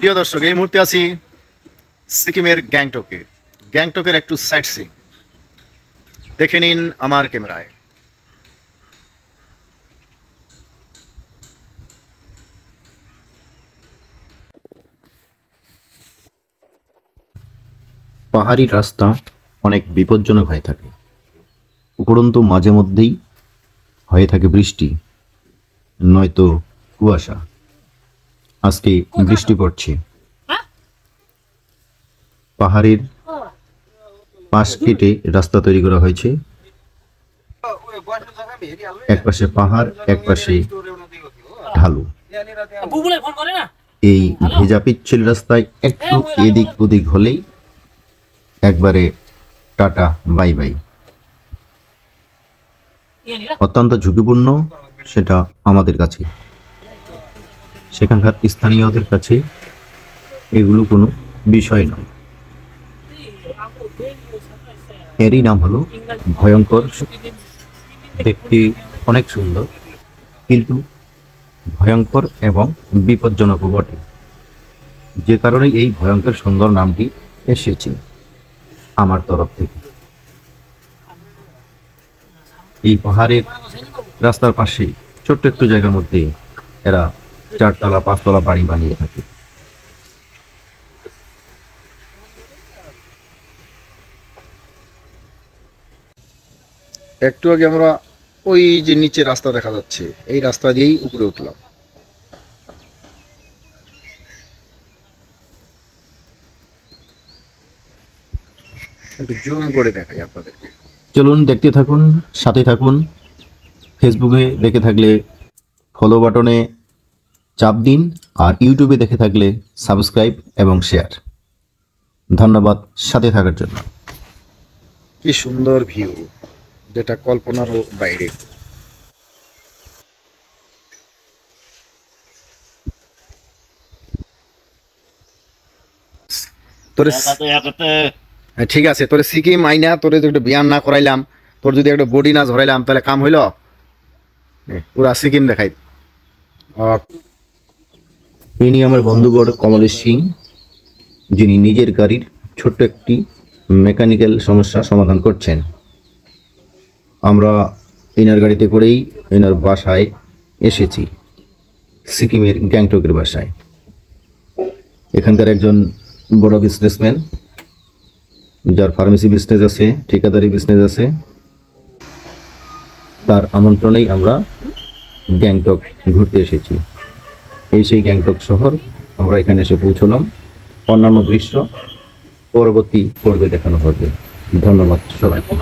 প্রিয় দর্শক, এই মুহূর্তে আছি সিকিমের গ্যাংটকে। গ্যাংটকের একটু সাইট সিং দেখে নিন আমার ক্যামেরায়। পাহাড়ি রাস্তা অনেক বিপজ্জনক হয়ে থাকে, উপরন্তু মাঝে মধ্যেই হয়ে থাকে বৃষ্টি, নয়তো কুয়াশা। আজকে বৃষ্টি পড়ছে। পাহাড়ের পাশ কেটে রাস্তা তৈরি করা হয়েছে। একপাশে পাহাড়, একপাশে ঢালু। এই ভেজা পিচ্ছিল রাস্তায় একটু এদিক ওদিক হলেই একবারে টাটা বাই বাই। অত্যন্ত ঝুঁকিপূর্ণ সেটা আমাদের কাছে, সেখানকার স্থানীয়দের কাছে এগুলো কোনো বিষয় নয়। এরই নাম হলো ভয়ঙ্কর। দেখতে অনেক সুন্দর, কিন্তু ভয়ঙ্কর এবং বিপজ্জনকও বটে, যে কারণে এই ভয়ঙ্কর সুন্দর নামটি এসেছে আমার তরফ থেকে। এই পাহাড়ের রাস্তার পাশে ছোট্ট একটু জায়গার মধ্যে এরা 4তলা 5তলা বাড়ি বানিয়ে থাকে। একটু আগে আমরা ওই যে নিচে রাস্তা দেখা যাচ্ছে, এই রাস্তা দিয়েই উপরে উঠলাম। একটু জুম করে দেখাই আপনাদেরকে। চলুন দেখতে থাকুন, সাথে থাকুন। ফেসবুকে দেখে থাকলে ফলো বাটনে চাপ দিন, আর ইউটিউবে দেখে থাকলে সাবস্ক্রাইব এবং শেয়ার। ধন্যবাদ সাথে থাকার জন্য। কি সুন্দর ভিউ, যেটা কল্পনারও বাইরে। তোরে ঠিক আছে, তোরে সিকিম আইনা তোরে যদি একটা ব্যায়াম না করাইলাম, তোর যদি একটা বডি না ধরাইলাম, তাহলে কাম হইল? পুরা সিকিম দেখাই। ইনি আমার বন্ধুগড় কমলেশ সিং, যিনি নিজের গাড়ির ছোট্ট একটি মেকানিক্যাল সমস্যা সমাধান করছেন। আমরা এনার গাড়িতে করেই এনার বাসায় এসেছি, সিকিমের গ্যাংটকের বাসায়। এখানকার একজন বড় বিজনেসম্যান, যার ফার্মেসি বিজনেস আছে, ঠিকাদারি বিজনেস আছে। তার আমন্ত্রণেই আমরা গ্যাংটক ঘুরতে এসেছি। এই সেই গ্যাংটক শহর। আমরা এখানে এসে পৌঁছলাম। অন্যান্য দৃশ্য পরবর্তী পর্বে দেখানো হবে। ধন্যবাদ সবাইকে।